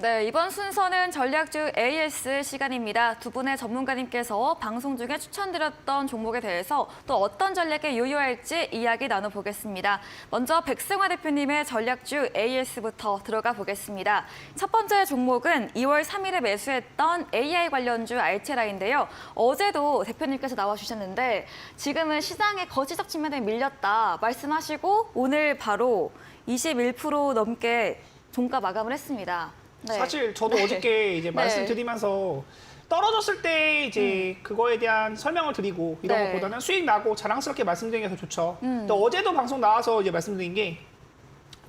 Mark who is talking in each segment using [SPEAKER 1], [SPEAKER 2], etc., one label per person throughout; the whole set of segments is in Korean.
[SPEAKER 1] 네, 이번 순서는 전략주 AS 시간입니다. 두 분의 전문가님께서 방송 중에 추천드렸던 종목에 대해서 또 어떤 전략에 유효할지 이야기 나눠보겠습니다. 먼저 백승화 대표님의 전략주 AS부터 들어가 보겠습니다. 첫 번째 종목은 2월 3일에 매수했던 AI 관련주 알체라인데요. 어제도 대표님께서 나와주셨는데 지금은 시장의 거시적 측면에 밀렸다 말씀하시고 오늘 바로 21% 넘게 종가 마감을 했습니다. 네.
[SPEAKER 2] 사실 저도 어저께 이제 말씀드리면서 떨어졌을 때 이제 그거에 대한 설명을 드리고 이런 것보다는 수익 나고 자랑스럽게 말씀드리는 게 더 좋죠. 또 어제도 방송 나와서 이제 말씀드린 게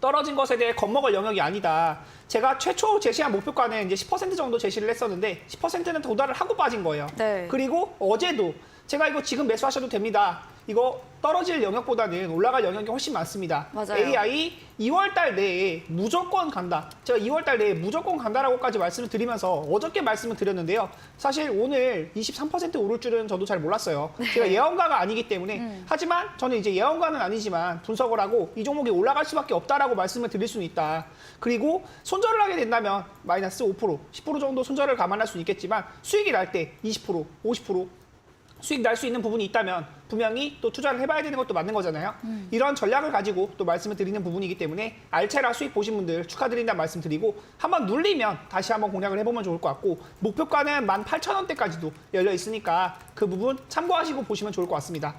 [SPEAKER 2] 떨어진 것에 대해 겁먹을 영역이 아니다. 제가 최초 제시한 목표가는 이제 10% 정도 제시를 했었는데 10%는 도달을 하고 빠진 거예요.
[SPEAKER 1] 네.
[SPEAKER 2] 그리고 어제도 제가 이거 지금 매수하셔도 됩니다. 이거 떨어질 영역보다는 올라갈 영역이 훨씬 많습니다.
[SPEAKER 1] 맞아요.
[SPEAKER 2] AI 2월 달 내에 무조건 간다. 제가 2월 달 내에 무조건 간다라고까지 말씀을 드리면서 어저께 말씀을 드렸는데요. 사실 오늘 23% 오를 줄은 저도 잘 몰랐어요. 제가 예언가가 아니기 때문에. 하지만 저는 이제 예언가는 아니지만 분석을 하고 이 종목이 올라갈 수밖에 없다라고 말씀을 드릴 수는 있다. 그리고 손절을 하게 된다면 마이너스 5%, 10% 정도 손절을 감안할 수는 있겠지만 수익이 날 때 20%, 50% 수익 날 수 있는 부분이 있다면 분명히 또 투자를 해봐야 되는 것도 맞는 거잖아요. 이런 전략을 가지고 또 말씀을 드리는 부분이기 때문에 알체라 수익 보신 분들 축하드린다는 말씀 드리고 한번 눌리면 다시 한번 공략을 해보면 좋을 것 같고 목표가는 18,000원대까지도 열려 있으니까 그 부분 참고하시고 보시면 좋을 것 같습니다.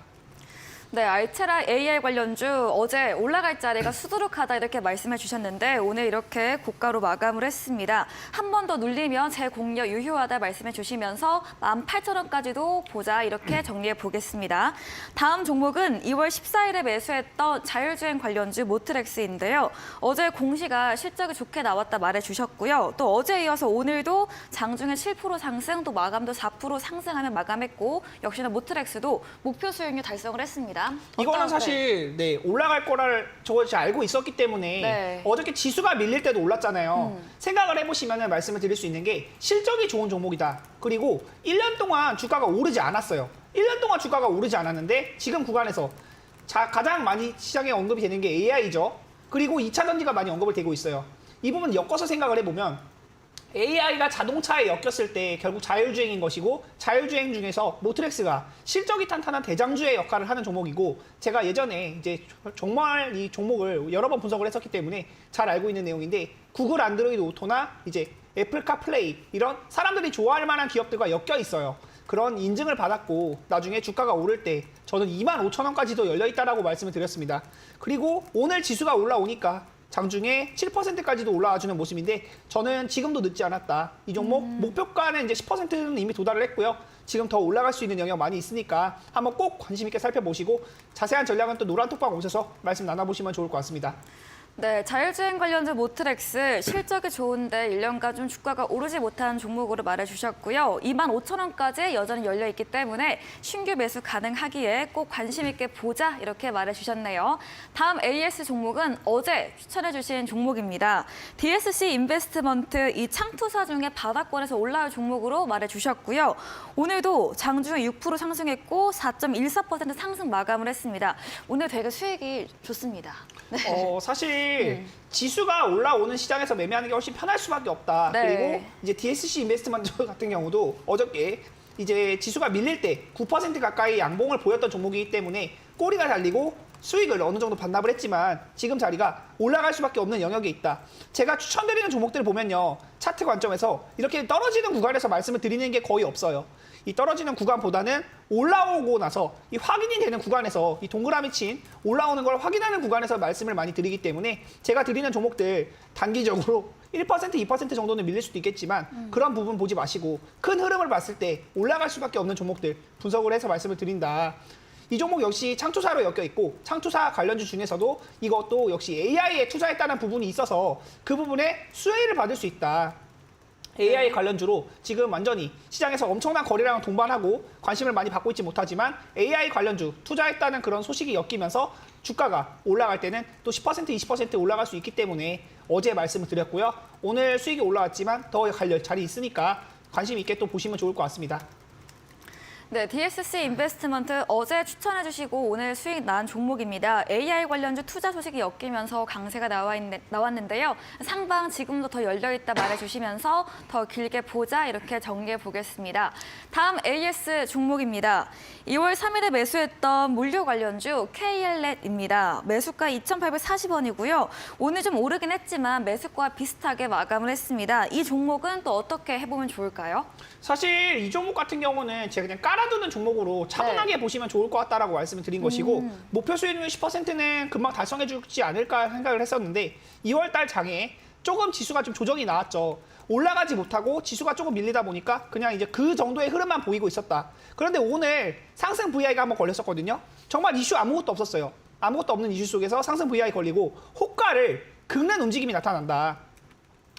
[SPEAKER 1] 네, 알체라 AI 관련주 어제 올라갈 자리가 수두룩하다 이렇게 말씀해 주셨는데 오늘 이렇게 고가로 마감을 했습니다. 한 번 더 눌리면 재공략 유효하다 말씀해 주시면서 18,000원까지도 보자 이렇게 정리해 보겠습니다. 다음 종목은 2월 14일에 매수했던 자율주행 관련주 모트렉스인데요. 어제 공시가 실적이 좋게 나왔다 말해 주셨고요. 또 어제 이어서 오늘도 장중에 7% 상승, 또 마감도 4% 상승하며 마감했고 역시나 모트렉스도 목표 수익률 달성을 했습니다.
[SPEAKER 2] 이거는 사실 올라갈 거를 저거 알고 있었기 때문에 어저께 지수가 밀릴 때도 올랐잖아요. 생각을 해보시면 말씀을 드릴 수 있는 게 실적이 좋은 종목이다. 그리고 1년 동안 주가가 오르지 않았어요. 1년 동안 주가가 오르지 않았는데 지금 구간에서 가장 많이 시장에 언급이 되는 게 AI죠. 그리고 2차 전지가 많이 언급을 되고 있어요. 이 부분 엮어서 생각을 해보면 AI가 자동차에 엮였을 때 결국 자율주행인 것이고 자율주행 중에서 모트렉스가 실적이 탄탄한 대장주의 역할을 하는 종목이고 제가 예전에 이제 정말 이 종목을 여러 번 분석을 했었기 때문에 잘 알고 있는 내용인데 구글 안드로이드 오토나 이제 애플 카플레이 이런 사람들이 좋아할 만한 기업들과 엮여 있어요. 그런 인증을 받았고 나중에 주가가 오를 때 저는 25,000원까지도 열려 있다라고 말씀을 드렸습니다. 그리고 오늘 지수가 올라오니까 장중에 7%까지도 올라와주는 모습인데 저는 지금도 늦지 않았다. 이 종목 목표가는 이제 10%는 이미 도달을 했고요. 지금 더 올라갈 수 있는 영역 많이 있으니까 한번 꼭 관심 있게 살펴보시고 자세한 전략은 또 노란톡방 오셔서 말씀 나눠보시면 좋을 것 같습니다.
[SPEAKER 1] 네, 자율주행 관련주 모트렉스 실적이 좋은데 1년간 좀 주가가 오르지 못한 종목으로 말해주셨고요. 25,000원까지 여전히 열려 있기 때문에 신규 매수 가능하기에 꼭 관심 있게 보자 이렇게 말해주셨네요. 다음 AS 종목은 어제 추천해주신 종목입니다. DSC 인베스트먼트 이 창투사 중에 바닥권에서 올라올 종목으로 말해주셨고요. 오늘도 장중에 6% 상승했고 4.14% 상승 마감을 했습니다. 오늘 되게 수익이 좋습니다. 네.
[SPEAKER 2] 사실 지수가 올라오는 시장에서 매매하는 게 훨씬 편할 수밖에 없다. 그리고 이제 DSC 인베스트먼트 같은 경우도 어저께 이제 지수가 밀릴 때 9% 가까이 양봉을 보였던 종목이기 때문에 꼬리가 달리고 수익을 어느 정도 반납을 했지만 지금 자리가 올라갈 수밖에 없는 영역에 있다. 제가 추천드리는 종목들을 보면요. 차트 관점에서 이렇게 떨어지는 구간에서 말씀을 드리는 게 거의 없어요. 이 떨어지는 구간보다는 올라오고 나서 이 확인이 되는 구간에서 이 동그라미 친 올라오는 걸 확인하는 구간에서 말씀을 많이 드리기 때문에 제가 드리는 종목들 단기적으로 1%, 2% 정도는 밀릴 수도 있겠지만 그런 부분 보지 마시고 큰 흐름을 봤을 때 올라갈 수밖에 없는 종목들 분석을 해서 말씀을 드린다. 이 종목 역시 창투사로 엮여 있고 창투사 관련주 중에서도 이것도 역시 AI에 투자했다는 부분이 있어서 그 부분에 수혜를 받을 수 있다. AI 관련주로 지금 완전히 시장에서 엄청난 거래량을 동반하고 관심을 많이 받고 있지 못하지만 AI 관련주 투자했다는 그런 소식이 엮이면서 주가가 올라갈 때는 또 10%, 20% 올라갈 수 있기 때문에 어제 말씀을 드렸고요. 오늘 수익이 올라왔지만 더 갈 자리 있으니까 관심 있게 또 보시면 좋을 것 같습니다.
[SPEAKER 1] 네, DSC 인베스트먼트 어제 추천해 주시고 오늘 수익 난 종목입니다. AI 관련주 투자 소식이 엮이면서 강세가 나왔는데요. 상방 지금도 더 열려있다 말해주시면서 더 길게 보자 이렇게 정리해 보겠습니다. 다음 AS 종목입니다. 2월 3일에 매수했던 물류 관련주 KLNet입니다. 매수가 2,840원이고요. 오늘 좀 오르긴 했지만 매수가와 비슷하게 마감을 했습니다. 이 종목은 또 어떻게 해보면 좋을까요?
[SPEAKER 2] 사실 이 종목 같은 경우는 제가 그냥 깔아두는 종목으로 차분하게 보시면 좋을 것 같다라고 말씀을 드린 것이고 목표 수익률 10%는 금방 달성해 주지 않을까 생각을 했었는데 2월 달 장에 조금 지수가 좀 조정이 나왔죠. 올라가지 못하고 지수가 조금 밀리다 보니까 그냥 이제 그 정도의 흐름만 보이고 있었다. 그런데 오늘 상승 VI가 한번 걸렸었거든요. 정말 이슈 아무것도 없었어요. 아무것도 없는 이슈 속에서 상승 VI 걸리고 호가를 긁는 움직임이 나타난다.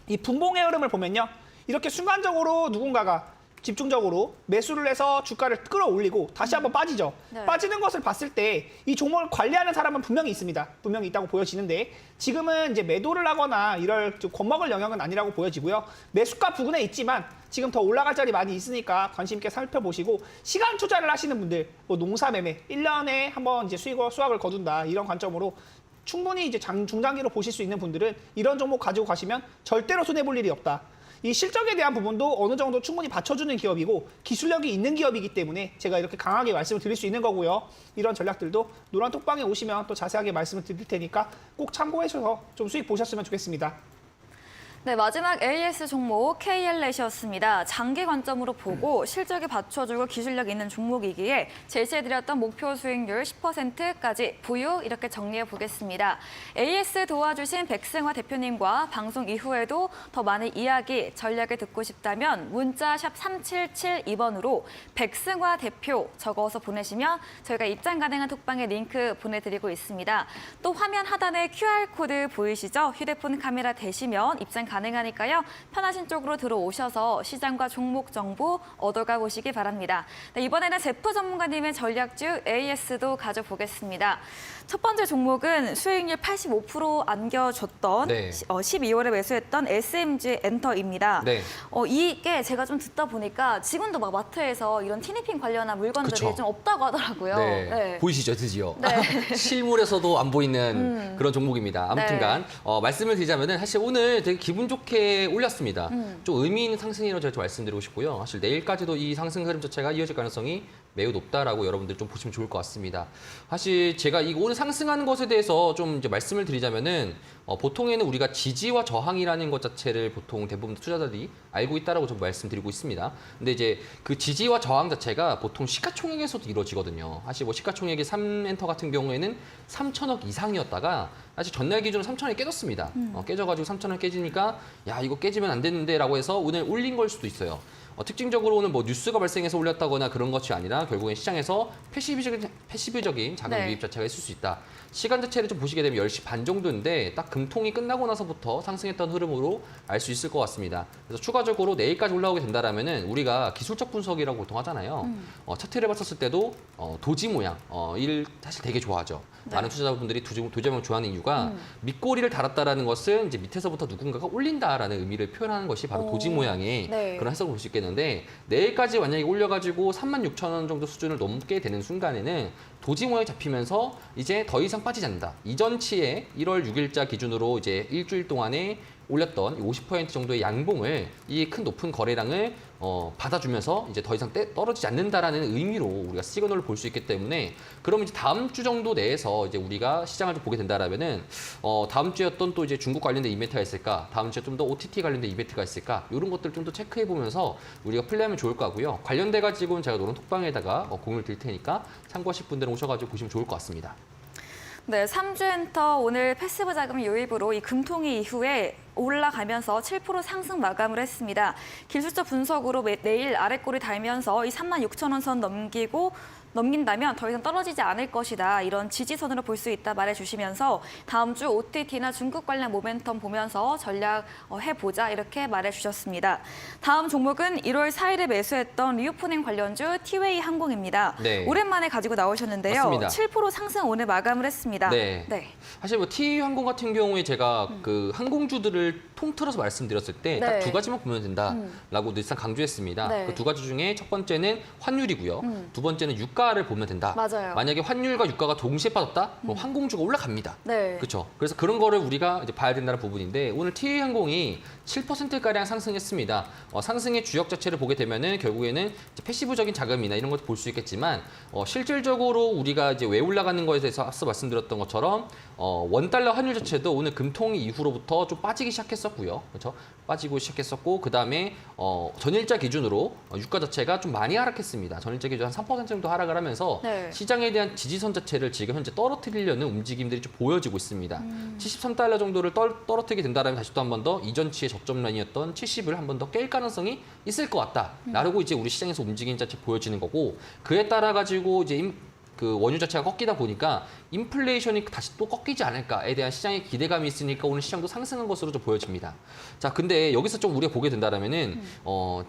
[SPEAKER 2] 이 분봉의 흐름을 보면요. 이렇게 순간적으로 누군가가 집중적으로 매수를 해서 주가를 끌어올리고 다시 한번 빠지죠.
[SPEAKER 1] 네.
[SPEAKER 2] 빠지는 것을 봤을 때 이 종목을 관리하는 사람은 분명히 있습니다. 분명히 있다고 보여지는데 지금은 이제 매도를 하거나 이럴 좀 겁먹을 영역은 아니라고 보여지고요. 매수가 부근에 있지만 지금 더 올라갈 자리 많이 있으니까 관심 있게 살펴보시고 시간 투자를 하시는 분들 뭐 농사 매매 1년에 한번 이제 수확을 거둔다 이런 관점으로 충분히 이제 중장기로 보실 수 있는 분들은 이런 종목 가지고 가시면 절대로 손해볼 일이 없다. 이 실적에 대한 부분도 어느 정도 충분히 받쳐주는 기업이고 기술력이 있는 기업이기 때문에 제가 이렇게 강하게 말씀을 드릴 수 있는 거고요. 이런 전략들도 노란톡방에 오시면 또 자세하게 말씀을 드릴 테니까 꼭 참고해서 좀 수익 보셨으면 좋겠습니다.
[SPEAKER 1] 네, 마지막 AS 종목 KLNet이었습니다. 장기 관점으로 보고 실적이 받쳐주고 기술력 있는 종목이기에 제시해드렸던 목표 수익률 10%까지 보유 이렇게 정리해 보겠습니다. AS 도와주신 백승화 대표님과 방송 이후에도 더 많은 이야기, 전략을 듣고 싶다면 문자 샵 3772번으로 백승화 대표 적어서 보내시면 저희가 입장 가능한 톡방에 링크 보내드리고 있습니다. 또 화면 하단에 QR코드 보이시죠? 휴대폰 카메라 대시면 입장 가능하니까요. 편하신 쪽으로 들어오셔서 시장과 종목 정보 얻어가 보시기 바랍니다. 네, 이번에는 제프 전문가님의 전략주 AS도 가져보겠습니다. 첫 번째 종목은 수익률 85% 안겨줬던
[SPEAKER 3] 네.
[SPEAKER 1] 12월에 매수했던 SMG 엔터입니다.
[SPEAKER 3] 네.
[SPEAKER 1] 이게 제가 좀 듣다 보니까 지금도 막 마트에서 이런 티니핑 관련한 물건들이
[SPEAKER 3] 그쵸.
[SPEAKER 1] 좀 없다고 하더라고요.
[SPEAKER 3] 네.
[SPEAKER 1] 네.
[SPEAKER 3] 보이시죠, 드디어.
[SPEAKER 1] 네.
[SPEAKER 3] 실물에서도 안 보이는 그런 종목입니다. 아무튼간 말씀을 드리자면은 사실 오늘 되게 기분 좋게 올렸습니다. 좀 의미 있는 상승이라고 제가 좀 말씀드리고 싶고요. 사실 내일까지도 이 상승 흐름 자체가 이어질 가능성이 매우 높다라고 여러분들 좀 보시면 좋을 것 같습니다. 사실 제가 이 오늘 상승하는 것에 대해서 좀 이제 말씀을 드리자면은 보통에는 우리가 지지와 저항이라는 것 자체를 보통 대부분 투자자들이 알고 있다라고 좀 말씀드리고 있습니다. 근데 이제 그 지지와 저항 자체가 보통 시가총액에서도 이루어지거든요. 사실 뭐 시가총액이 3엔터 같은 경우에는 3천억 이상이었다가 사실 전날 기준으로 3천억이 깨졌습니다. 깨져가지고 3천억 깨지니까 야 이거 깨지면 안 되는데라고 해서 오늘 올린 걸 수도 있어요. 특징적으로 오늘 뭐 뉴스가 발생해서 올렸다거나 그런 것이 아니라 결국엔 시장에서 패시브적인 자금
[SPEAKER 1] 네.
[SPEAKER 3] 유입 자체가 있을 수 있다. 시간 자체를 좀 보시게 되면 10시 반 정도인데 딱 금통이 끝나고 나서부터 상승했던 흐름으로 알 수 있을 것 같습니다. 그래서 추가적으로 내일까지 올라오게 된다라면은 우리가 기술적 분석이라고 보통 하잖아요. 차트를 봤었을 때도 도지 모양 일 사실 되게 좋아하죠.
[SPEAKER 1] 네.
[SPEAKER 3] 많은 투자자분들이 도지 모양 좋아하는 이유가 밑꼬리를 달았다라는 것은 이제 밑에서부터 누군가가 올린다라는 의미를 표현하는 것이 바로 도지 모양의
[SPEAKER 1] 네.
[SPEAKER 3] 그런 해석을 볼 수 있겠는데 내일까지 만약에 올려가지고 36,000원 정도 수준을 넘게 되는 순간에는 도지 모양이 잡히면서 이제 더 이상 빠지지 않는다. 이전치에 1월 6일자 기준으로 이제 일주일 동안에 올렸던 50% 정도의 양봉을 이 큰 높은 거래량을 받아주면서 이제 더 이상 떨어지지 않는다라는 의미로 우리가 시그널을 볼 수 있기 때문에 그럼 이제 다음 주 정도 내에서 이제 우리가 시장을 좀 보게 된다라면은 다음 주에 어떤 또 이제 중국 관련된 이벤트가 있을까, 다음 주에 좀 더 OTT 관련된 이벤트가 있을까 이런 것들 좀 더 체크해 보면서 우리가 플레이하면 좋을 것 같고요. 관련돼 가지고는 제가 노론 톡방에다가 공유를 드릴 테니까 참고하실 분들은 오셔가지고 보시면 좋을 것 같습니다.
[SPEAKER 1] 네, 3주 엔터 오늘 패시브 자금 유입으로 이 금통위 이후에 올라가면서 7% 상승 마감을 했습니다. 기술적 분석으로 내일 아래꼬리 달면서 이 36,000원 선 넘기고 넘긴다면 더 이상 떨어지지 않을 것이다. 이런 지지선으로 볼 수 있다 말해주시면서 다음 주 OTT나 중국 관련 모멘텀 보면서 전략 해보자 이렇게 말해주셨습니다. 다음 종목은 1월 4일에 매수했던 리오프닝 관련주 티웨이 항공입니다.
[SPEAKER 3] 네.
[SPEAKER 1] 오랜만에 가지고 나오셨는데요.
[SPEAKER 3] 맞습니다.
[SPEAKER 1] 7% 상승 오늘 마감을 했습니다.
[SPEAKER 3] 네. 사실 뭐 티웨이항공 같은 경우에 제가 그 항공주들을 통틀어서 말씀드렸을 때 딱
[SPEAKER 1] 네.
[SPEAKER 3] 두 가지만 보면 된다라고 늘상 강조했습니다.
[SPEAKER 1] 네.
[SPEAKER 3] 그 두 가지 중에 첫 번째는 환율이고요. 두 번째는 유가를 보면 된다.
[SPEAKER 1] 맞아요.
[SPEAKER 3] 만약에 환율과 유가가 동시에 빠졌다, 그럼 항공주가 올라갑니다.
[SPEAKER 1] 네.
[SPEAKER 3] 그렇죠. 그래서 그런 거를 우리가 이제 봐야 된다는 부분인데 오늘 티웨이항공이 7%가량 상승했습니다. 상승의 주역 자체를 보게 되면은 결국에는 이제 패시브적인 자금이나 이런 것도 볼 수 있겠지만 실질적으로 우리가 이제 왜 올라가는 거에 대해서 앞서 말씀드렸던 것처럼 원달러 환율 자체도 오늘 금통위 이후로부터 좀 빠지기 시작했었고요. 그렇죠? 빠지고 시작했었고 그다음에 전일자 기준으로 유가 자체가 좀 많이 하락했습니다. 전일자 기준 한 3% 정도 하락을 하면서
[SPEAKER 1] 네.
[SPEAKER 3] 시장에 대한 지지선 자체를 지금 현재 떨어뜨리려는 움직임들이 좀 보여지고 있습니다. 73달러 정도를 떨어뜨리게 된다면 다시 또 한 번 더 이전치의 저점 라인이었던 70을 한 번 더 깰 가능성이 있을 것 같다라고 이제 우리 시장에서 움직임 자체 보여지는 거고 그에 따라 가지고 이제 그 원유 자체가 꺾이다 보니까 인플레이션이 다시 또 꺾이지 않을까에 대한 시장의 기대감이 있으니까 오늘 시장도 상승한 것으로 좀 보여집니다. 자, 근데 여기서 좀 우리가 보게 된다라면은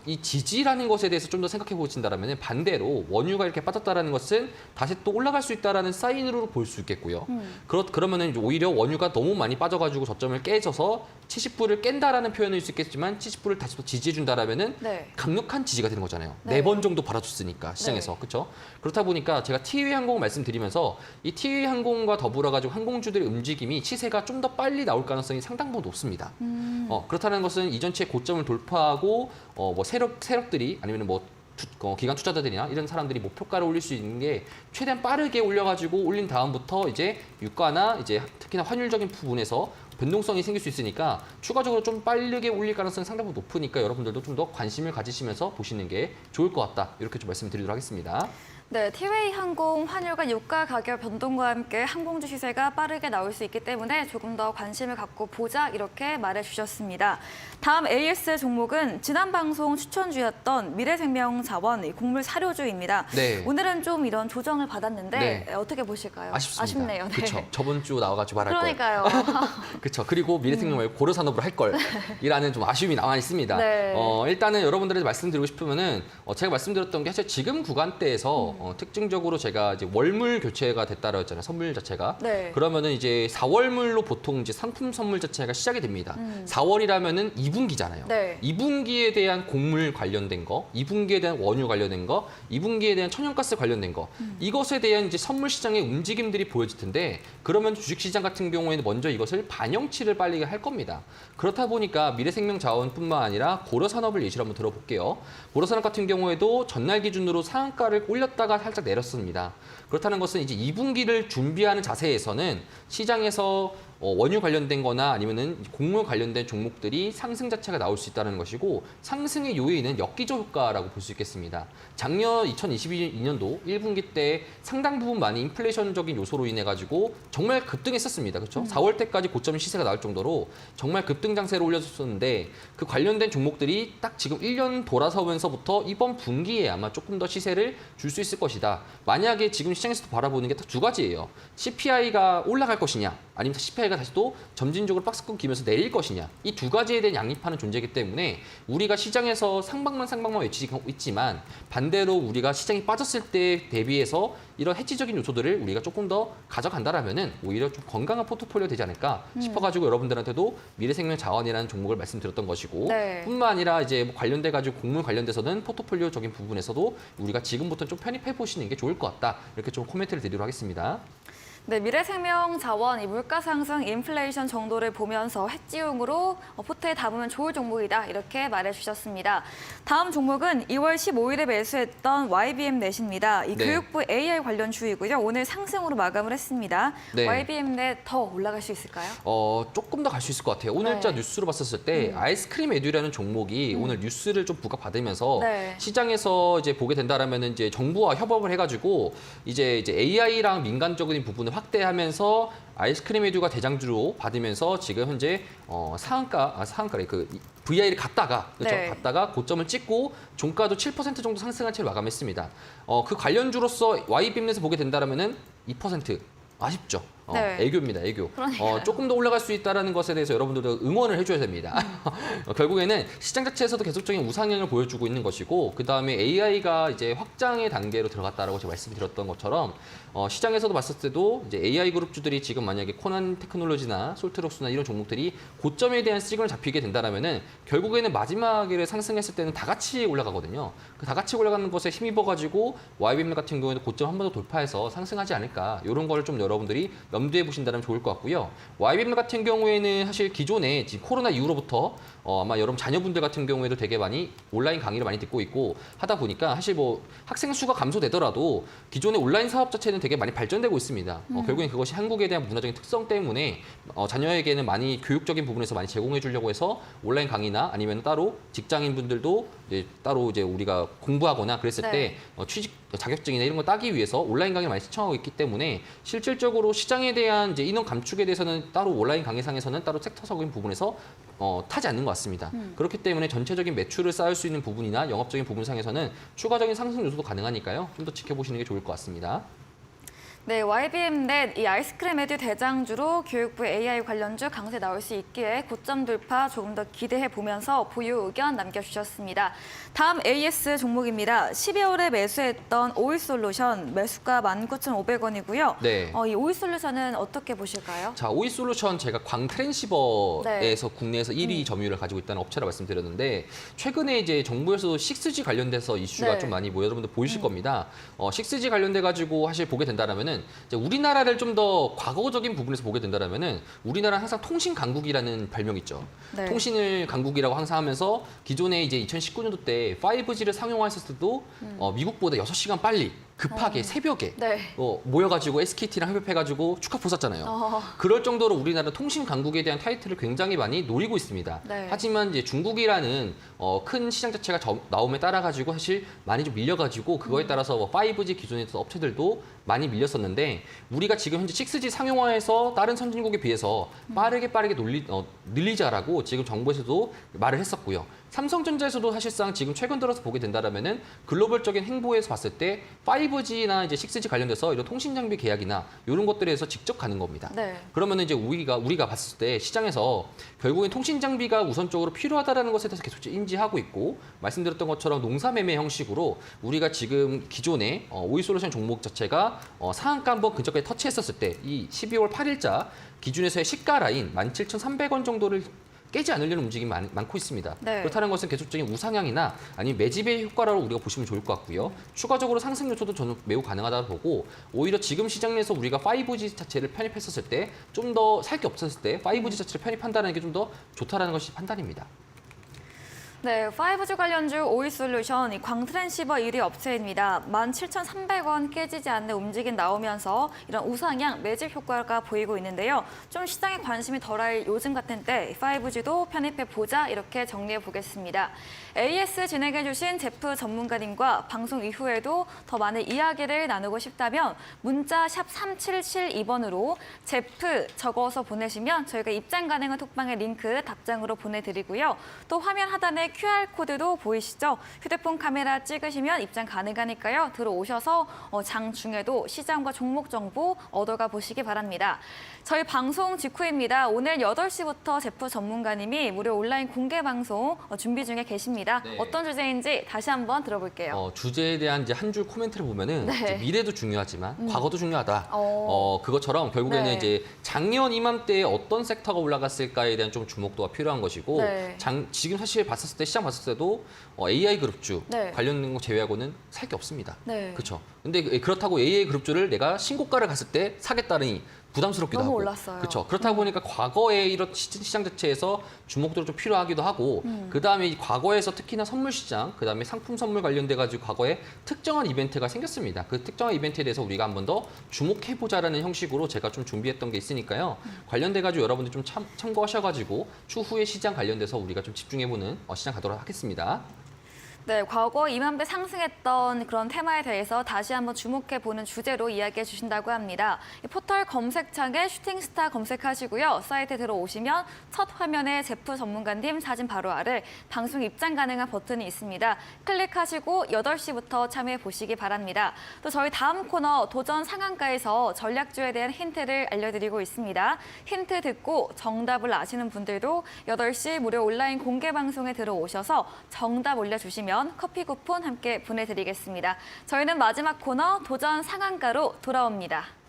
[SPEAKER 3] 이 지지라는 것에 대해서 좀 더 생각해 보신다라면은 반대로 원유가 이렇게 빠졌다라는 것은 다시 또 올라갈 수 있다라는 사인으로 볼 수 있겠고요. 그러면은 오히려 원유가 너무 많이 빠져가지고 저점을 깨져서 70불을 깬다라는 표현일 수 있겠지만 70불을 다시 또 지지해 준다라면은
[SPEAKER 1] 네.
[SPEAKER 3] 강력한 지지가 되는 거잖아요.
[SPEAKER 1] 네.
[SPEAKER 3] 4번 정도 받아줬으니까 시장에서. 그렇죠? 그렇다 보니까 제가 티웨이 항공 말씀드리면서 이 티웨이 항공과 더불어 가지고 항공주들의 움직임이 시세가 좀 더 빨리 나올 가능성이 상당 부분 높습니다. 그렇다는 것은 이전치의 고점을 돌파하고 뭐 세력들이 아니면 뭐 기관 투자자들이나 이런 사람들이 목표가를 올릴 수 있는 게 최대한 빠르게 올려가지고 올린 다음부터 이제 유가나 이제 특히나 환율적인 부분에서 변동성이 생길 수 있으니까 추가적으로 좀 빠르게 올릴 가능성이 상당히 높으니까 여러분들도 좀 더 관심을 가지시면서 보시는 게 좋을 것 같다. 이렇게 좀 말씀드리도록 하겠습니다.
[SPEAKER 1] 네, 티웨이 항공 환율과 유가 가격 변동과 함께 항공주 시세가 빠르게 나올 수 있기 때문에 조금 더 관심을 갖고 보자 이렇게 말해주셨습니다. 다음 AS 종목은 지난 방송 추천주였던 미래생명자원 곡물 사료주입니다.
[SPEAKER 3] 네.
[SPEAKER 1] 오늘은 좀 이런 조정을 받았는데
[SPEAKER 3] 네.
[SPEAKER 1] 어떻게 보실까요?
[SPEAKER 3] 아쉽습니다.
[SPEAKER 1] 아쉽네요. 네.
[SPEAKER 3] 그렇죠. 저번 주 나와가지고 말할 걸.
[SPEAKER 1] 그러니까요.
[SPEAKER 3] 그렇죠. 그리고 미래생명 말고 고려산업을 할 걸이라는 좀 아쉬움이 남아 있습니다.
[SPEAKER 1] 네.
[SPEAKER 3] 일단은 여러분들에게 말씀드리고 싶으면은 제가 말씀드렸던 게 사실 지금 구간대에서 특징적으로 제가 이제 월물 교체가 됐다고 했잖아요. 선물 자체가.
[SPEAKER 1] 네.
[SPEAKER 3] 그러면은 이제 4월물로 보통 이제 상품 선물 자체가 시작이 됩니다. 4월이라면은 2분기잖아요.
[SPEAKER 1] 네.
[SPEAKER 3] 2분기에 대한 곡물 관련된 거, 2분기에 대한 원유 관련된 거, 2분기에 대한 천연가스 관련된 거, 이것에 대한 이제 선물 시장의 움직임들이 보여질 텐데 그러면 주식시장 같은 경우에는 먼저 이것을 반영치를 빨리 할 겁니다. 그렇다 보니까 미래생명자원뿐만 아니라 고려산업을 예시로 한번 들어볼게요. 고려산업 같은 경우에도 전날 기준으로 상한가를 올렸다가 살짝 내렸습니다. 그렇다는 것은 이제 2분기를 준비하는 자세에서는 시장에서 원유 관련된 거나 아니면은 곡물 관련된 종목들이 상승 자체가 나올 수 있다는 것이고 상승의 요인은 역기조 효과라고 볼 수 있겠습니다. 작년 2022년도 1분기 때 상당 부분 많이 인플레이션적인 요소로 인해 가지고 정말 급등했었습니다. 그렇죠? 4월 때까지 고점 시세가 나올 정도로 정말 급등 장세를 올려줬었는데 그 관련된 종목들이 딱 지금 1년 돌아서면서부터 이번 분기에 아마 조금 더 시세를 줄 수 있을 것이다. 만약에 지금 시장에서 바라보는 게 딱 두 가지예요. CPI가 올라갈 것이냐 아니면 CPI가 다시 또 점진적으로 박스권 기면서 내릴 것이냐 이 두 가지에 대한 양립하는 존재이기 때문에 우리가 시장에서 상방만 외치고 있지만 반대로 우리가 시장이 빠졌을 때 대비해서 이런 해지적인 요소들을 우리가 조금 더 가져간다라면은 오히려 좀 건강한 포트폴리오 되지 않을까 싶어가지고 여러분들한테도 미래생명자원이라는 종목을 말씀드렸던 것이고
[SPEAKER 1] 네.
[SPEAKER 3] 뿐만 아니라 이제 뭐 관련돼가지고 곡물 관련돼서는 포트폴리오적인 부분에서도 우리가 지금부터 좀 편입해 보시는 게 좋을 것 같다 이렇게 좀 코멘트를 드리도록 하겠습니다.
[SPEAKER 1] 네, 미래생명자원, 이 물가 상승, 인플레이션 정도를 보면서 해지용으로 포트에 담으면 좋을 종목이다 이렇게 말해주셨습니다. 다음 종목은 2월 15일에 매수했던 YBM넷입니다. 이
[SPEAKER 3] 네.
[SPEAKER 1] 교육부 AI 관련 주이고요. 오늘 상승으로 마감을 했습니다.
[SPEAKER 3] 네.
[SPEAKER 1] YBM넷 더 올라갈 수 있을까요?
[SPEAKER 3] 조금 더 갈 수 있을 것 같아요. 오늘자
[SPEAKER 1] 네.
[SPEAKER 3] 뉴스로 봤었을 때 아이스크림 에듀라는 종목이 오늘 뉴스를 좀 부각받으면서
[SPEAKER 1] 네.
[SPEAKER 3] 시장에서 이제 보게 된다라면은 이제 정부와 협업을 해가지고 이제 AI랑 민간적인 부분을 더 확대하면서 아이스크림 에듀가 대장주로 받으면서 지금 현재 상한가에 그 VI를 갔다가 그렇죠?
[SPEAKER 1] 네.
[SPEAKER 3] 갔다가 고점을 찍고 종가도 7% 정도 상승한 채로 마감했습니다. 그 관련주로서 YBM에서 보게 된다면은 2% 아쉽죠.
[SPEAKER 1] 네.
[SPEAKER 3] 애교입니다, 애교.
[SPEAKER 1] 그러니까요.
[SPEAKER 3] 조금 더 올라갈 수 있다는 것에 대해서 여러분들도 응원을 해줘야 됩니다. 결국에는 시장 자체에서도 계속적인 우상향을 보여주고 있는 것이고, 그 다음에 AI가 이제 확장의 단계로 들어갔다라고 제가 말씀드렸던 것처럼, 시장에서도 봤을 때도 이제 AI 그룹주들이 지금 만약에 코난 테크놀로지나 솔트록스나 이런 종목들이 고점에 대한 시그널 잡히게 된다라면은 결국에는 마지막에 상승했을 때는 다 같이 올라가거든요. 그 다 같이 올라가는 것에 힘입어가지고 YBM 같은 경우에는 고점 한 번 더 돌파해서 상승하지 않을까, 이런 거를 좀 여러분들이 염두에 보신다면 좋을 것 같고요. YBM 같은 경우에는 사실 기존에 지금 코로나 이후로부터 아마 여러분 자녀분들 같은 경우에도 되게 많이 온라인 강의를 많이 듣고 있고 하다 보니까 사실 뭐 학생 수가 감소되더라도 기존의 온라인 사업 자체는 되게 많이 발전되고 있습니다. 결국엔 그것이 한국에 대한 문화적인 특성 때문에 자녀에게는 많이 교육적인 부분에서 많이 제공해 주려고 해서 온라인 강의나 아니면 따로 직장인분들도 이제 따로 이제 우리가 공부하거나 그랬을
[SPEAKER 1] 네.
[SPEAKER 3] 때 취직 자격증이나 이런 거 따기 위해서 온라인 강의를 많이 신청하고 있기 때문에 실질적으로 시장에 대한 이제 인원 감축에 대해서는 따로 온라인 강의상에서는 따로 섹터적인 부분에서 타지 않는 것 같습니다. 그렇기 때문에 전체적인 매출을 쌓을 수 있는 부분이나 영업적인 부분상에서는 추가적인 상승 요소도 가능하니까요. 좀 더 지켜보시는 게 좋을 것 같습니다.
[SPEAKER 1] 네, YBM 넷 이 아이스크림 에듀 대장주로 교육부 AI 관련주 강세 나올 수 있기에 고점 돌파 조금 더 기대해 보면서 보유 의견 남겨주셨습니다. 다음 AS 종목입니다. 12월에 매수했던 오일솔루션 매수가 19,500원이고요.
[SPEAKER 3] 네.
[SPEAKER 1] 이 오일솔루션은 어떻게 보실까요?
[SPEAKER 3] 자, 오이솔루션 제가 광트랜시버에서
[SPEAKER 1] 네.
[SPEAKER 3] 국내에서 1위 점유율을 가지고 있다는 업체라 말씀드렸는데 최근에 이제 정부에서도 6G 관련돼서 이슈가
[SPEAKER 1] 네.
[SPEAKER 3] 좀 많이 여러분들 보이실 겁니다. 6G 관련돼 가지고 사실 보게 된다라면은 이제 우리나라를 좀 더 과거적인 부분에서 보게 된다라면은 우리나라는 항상 통신 강국이라는 별명이 있죠.
[SPEAKER 1] 네.
[SPEAKER 3] 통신을 강국이라고 항상 하면서 기존에 이제 2019년도 때 5G를 상용화했을 때도 미국보다 6시간 빨리 급하게 새벽에
[SPEAKER 1] 네.
[SPEAKER 3] 모여가지고 SKT랑 협업해가지고 축하포 쐈잖아요. 그럴 정도로 우리나라 통신 강국에 대한 타이틀을 굉장히 많이 노리고 있습니다.
[SPEAKER 1] 네.
[SPEAKER 3] 하지만 이제 중국이라는 큰 시장 자체가 나옴에 따라 가지고 사실 많이 좀 밀려가지고 그거에 따라서 5G 기존에 있던 업체들도 많이 밀렸었는데 우리가 지금 현재 6G 상용화에서 다른 선진국에 비해서 빠르게 늘리자라고 지금 정부에서도 말을 했었고요. 삼성전자에서도 사실상 지금 최근 들어서 보게 된다라면은 글로벌적인 행보에서 봤을 때 5G나 이제 6G 관련돼서 이런 통신 장비 계약이나 이런 것들에서 직접 가는 겁니다.
[SPEAKER 1] 네.
[SPEAKER 3] 그러면 이제 우리가 봤을 때 시장에서 결국엔 통신 장비가 우선적으로 필요하다라는 것에 대해서 계속 인지하고 있고 말씀드렸던 것처럼 농사 매매 형식으로 우리가 지금 기존의 오이솔루션 종목 자체가 상한가 한번 근처까지 터치했었을 때 이 12월 8일자 기준에서의 시가 라인 17,300원 정도를 깨지 않으려는 움직임이 많고 있습니다.
[SPEAKER 1] 네.
[SPEAKER 3] 그렇다는 것은 계속적인 우상향이나 아니면 매집의 효과라고 우리가 보시면 좋을 것 같고요. 추가적으로 상승 요소도 저는 매우 가능하다고 보고 오히려 지금 시장 내에서 우리가 5G 자체를 편입했었을 때 좀 더 살 게 없었을 때 5G 자체를 편입한다는 게 좀 더 좋다라는 것이 판단입니다.
[SPEAKER 1] 네, 5G 관련주 오일솔루션, 이 광트랜시버 1위 업체입니다. 17,300원 깨지지 않는 움직임 나오면서 이런 우상향 매집 효과가 보이고 있는데요. 좀 시장에 관심이 덜할 요즘 같은 때 5G도 편입해 보자 이렇게 정리해 보겠습니다. AS 진행해 주신 제프 전문가님과 방송 이후에도 더 많은 이야기를 나누고 싶다면 문자 샵 3772번으로 제프 적어서 보내시면 저희가 입장 가능한 톡방의 링크 답장으로 보내드리고요. 또 화면 하단에 QR코드도 보이시죠? 휴대폰 카메라 찍으시면 입장 가능하니까요. 들어오셔서 장중에도 시장과 종목 정보 얻어가 보시기 바랍니다. 저희 방송 직후입니다. 오늘 8시부터 제프 전문가님이 무료 온라인 공개 방송 준비 중에 계십니다.
[SPEAKER 3] 네.
[SPEAKER 1] 어떤 주제인지 다시 한번 들어볼게요.
[SPEAKER 3] 주제에 대한 이제 한 줄 코멘트를 보면은
[SPEAKER 1] 네.
[SPEAKER 3] 이제 미래도 중요하지만 과거도 중요하다.
[SPEAKER 1] 어.
[SPEAKER 3] 그것처럼 결국에는
[SPEAKER 1] 네.
[SPEAKER 3] 이제 작년 이맘때에 어떤 섹터가 올라갔을까에 대한 좀 주목도가 필요한 것이고
[SPEAKER 1] 네.
[SPEAKER 3] 지금 사실 봤을 때 시장 봤을 때도 AI 그룹주
[SPEAKER 1] 네.
[SPEAKER 3] 관련된 거 제외하고는 살 게 없습니다.
[SPEAKER 1] 네.
[SPEAKER 3] 그렇죠. 근데 그렇다고 AI 그룹주를 내가 신고가를 갔을 때 사겠다니 부담스럽기도
[SPEAKER 1] 너무
[SPEAKER 3] 하고.
[SPEAKER 1] 올랐어요.
[SPEAKER 3] 그렇죠. 그렇다 보니까 과거에 이런 시장 자체에서 주목도가 좀 필요하기도 하고 그다음에 이 과거에서 특히나 선물 시장, 그다음에 상품 선물 관련돼 가지고 과거에 특정한 이벤트가 생겼습니다. 그 특정한 이벤트에 대해서 우리가 한 번 더 주목해 보자라는 형식으로 제가 좀 준비했던 게 있으니까요. 관련돼 가지고 여러분들 좀 참고하셔 가지고 추후에 시장 관련돼서 우리가 좀 집중해 보는 시장 가도록 하겠습니다.
[SPEAKER 1] 네, 과거 2만 배 상승했던 그런 테마에 대해서 다시 한번 주목해보는 주제로 이야기해 주신다고 합니다. 이 포털 검색창에 슈팅스타 검색하시고요. 사이트에 들어오시면 첫 화면에 제프 전문가님 사진 바로 아래 방송 입장 가능한 버튼이 있습니다. 클릭하시고 8시부터 참여해 보시기 바랍니다. 또 저희 다음 코너 도전 상한가에서 전략주에 대한 힌트를 알려드리고 있습니다. 힌트 듣고 정답을 아시는 분들도 8시 무료 온라인 공개 방송에 들어오셔서 정답 올려주시면 커피 쿠폰 함께 보내드리겠습니다. 저희는 마지막 코너 도전 상한가로 돌아옵니다.